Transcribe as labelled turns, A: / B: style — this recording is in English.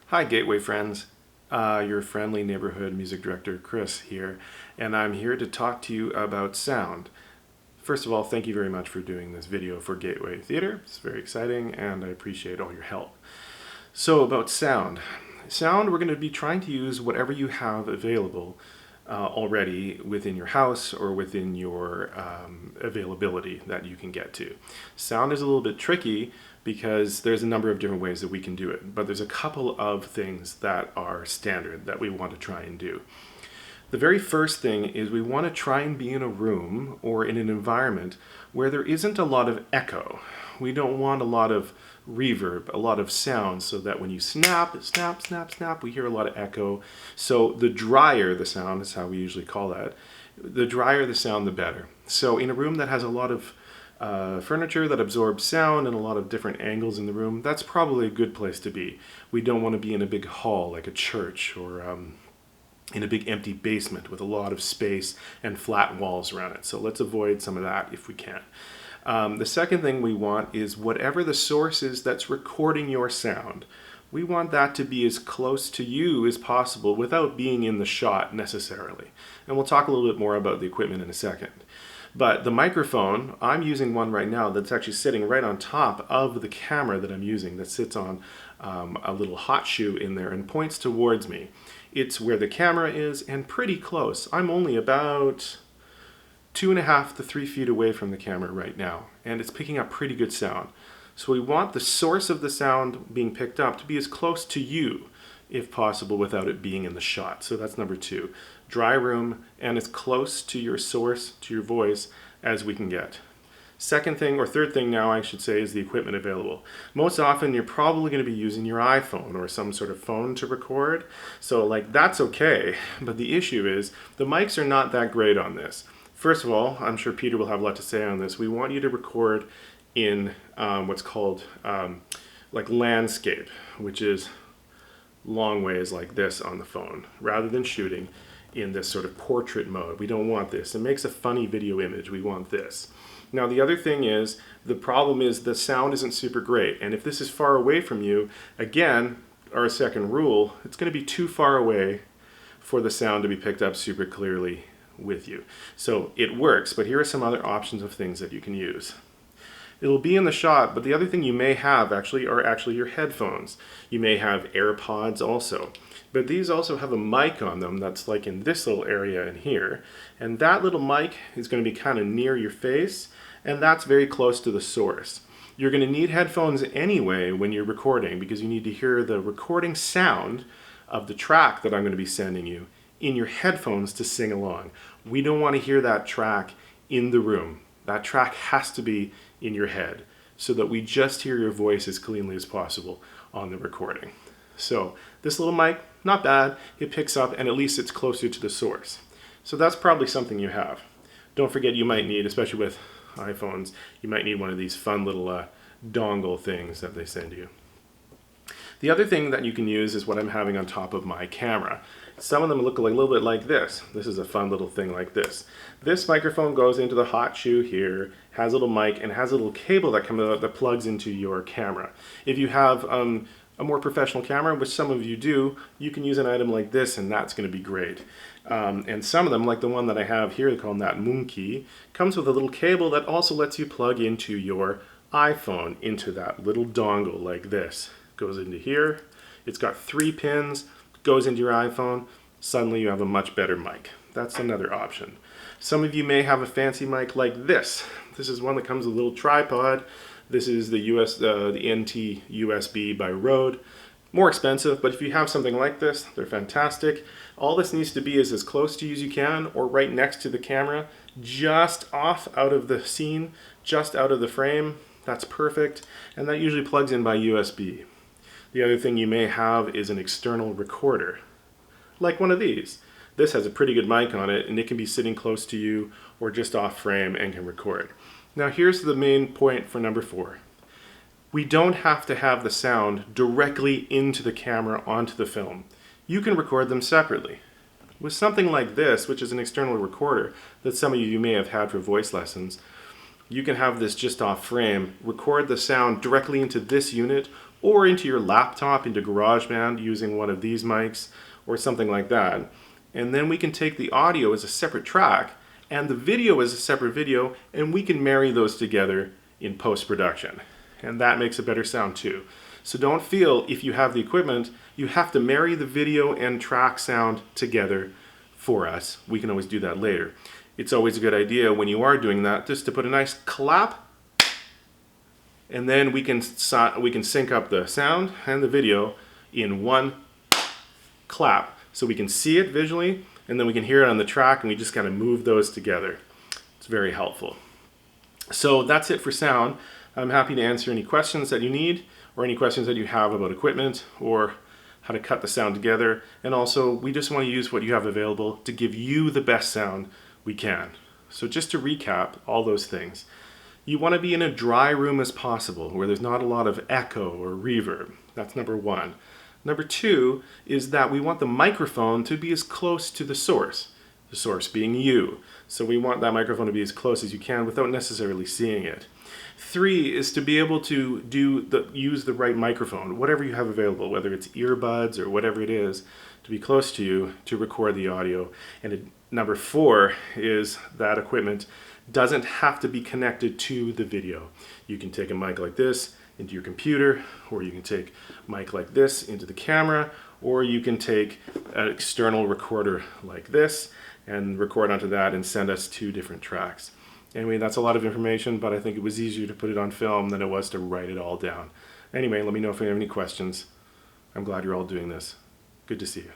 A: Hi, Gateway friends. Your friendly neighborhood music director, Chris, here, and I'm here to talk to you about sound. First of all, thank you very much for doing this video for Gateway Theater. It's very exciting, and I appreciate all your help. So, about sound. Sound, we're going to be trying to use whatever you have available already within your house or within your availability that you can get to. Sound is a little bit tricky because there's a number of different ways that we can do it, but there's a couple of things that are standard that we want to try and do. The very first thing is we want to try and be in a room or in an environment where there isn't a lot of echo. We don't want a lot of reverb, a lot of sound, so that when you snap, snap, snap, snap, we hear a lot of echo. So the drier the sound is how we usually call that. The drier the sound, the better. So in a room that has a lot of furniture that absorbs sound and a lot of different angles in the room, that's probably a good place to be. We don't want to be in a big hall like a church or in a big empty basement with a lot of space and flat walls around it. So let's avoid some of that if we can. The second thing we want is whatever the source is that's recording your sound, we want that to be as close to you as possible without being in the shot necessarily. And we'll talk a little bit more about the equipment in a second. But the microphone, I'm using one right now that's actually sitting right on top of the camera that I'm using, that sits on a little hot shoe in there and points towards me. It's where the camera is and pretty close. I'm only about 2.5 to 3 feet away from the camera right now, and it's picking up pretty good sound. So we want the source of the sound being picked up to be as close to you, if possible, without it being in the shot. So that's number 2. Dry room and as close to your source, to your voice, as we can get. Second thing, or third thing now I should say, is the equipment available. Most often you're probably going to be using your iPhone or some sort of phone to record. So that's okay, but the issue is the mics are not that great on this. First of all, I'm sure Peter will have a lot to say on this. We want you to record in what's called landscape, which is long ways like this on the phone, rather than shooting in this sort of portrait mode. We don't want this. It makes a funny video image. We want this. Now the other thing is, the problem is the sound isn't super great, and if this is far away from you, again, our second rule, it's going to be too far away for the sound to be picked up super clearly with you. So it works, but here are some other options of things that you can use. It'll be in the shot, but the other thing you may have are your headphones. You may have AirPods also. But these also have a mic on them that's like in this little area in here. And that little mic is going to be kind of near your face, and that's very close to the source. You're going to need headphones anyway when you're recording, because you need to hear the recording sound of the track that I'm going to be sending you in your headphones to sing along. We don't want to hear that track in the room. That track has to be in your head so that we just hear your voice as cleanly as possible on the recording. So this little mic, not bad. It picks up, and at least it's closer to the source. So that's probably something you have. Don't forget, you might need, especially with iPhones, you might need one of these fun little dongle things that they send you. The other thing that you can use is what I'm having on top of my camera. Some of them look a little bit like this. This is a fun little thing like this. This microphone goes into the hot shoe here, has a little mic, and has a little cable that comes out that plugs into your camera. If you have a more professional camera, which some of you do, you can use an item like this, and that's going to be great. And some of them, like the one that I have here, they call that Monkey, comes with a little cable that also lets you plug into your iPhone, into that little dongle like this. Goes into here. It's got 3 pins, goes into your iPhone. Suddenly you have a much better mic. That's another option. Some of you may have a fancy mic like this. This is one that comes with a little tripod. This is the NT USB by Rode. More expensive, but if you have something like this, they're fantastic. All this needs to be is as close to you as you can, or right next to the camera, just off out of the scene, just out of the frame. That's perfect, and that usually plugs in by USB. The other thing you may have is an external recorder, like one of these. This has a pretty good mic on it, and it can be sitting close to you or just off frame and can record. Now here's the main point for number 4. We don't have to have the sound directly into the camera onto the film. You can record them separately. With something like this, which is an external recorder that some of you may have had for voice lessons, you can have this just off frame, record the sound directly into this unit, or into your laptop, into GarageBand using one of these mics or something like that. And then we can take the audio as a separate track and the video as a separate video, and we can marry those together in post-production. And that makes a better sound too. So don't feel, if you have the equipment, you have to marry the video and track sound together for us. We can always do that later. It's always a good idea when you are doing that just to put a nice clap, and then we can sync up the sound and the video in one clap. So we can see it visually, and then we can hear it on the track, and we just kind of move those together. It's very helpful. So that's it for sound. I'm happy to answer any questions that you need, or any questions that you have about equipment, or how to cut the sound together. And also, we just want to use what you have available to give you the best sound we can. So just to recap all those things, you want to be in a dry room as possible, where there's not a lot of echo or reverb. That's number one. Number two is that we want the microphone to be as close to the source being you. So we want that microphone to be as close as you can without necessarily seeing it. Three is to be able to use the right microphone, whatever you have available, whether it's earbuds or whatever it is, to be close to you to record the audio. And number four is that equipment doesn't have to be connected to the video. You can take a mic like this into your computer, or you can take a mic like this into the camera, or you can take an external recorder like this and record onto that and send us 2 different tracks. Anyway, that's a lot of information, but I think it was easier to put it on film than it was to write it all down. Anyway, let me know if you have any questions. I'm glad you're all doing this. Good to see you.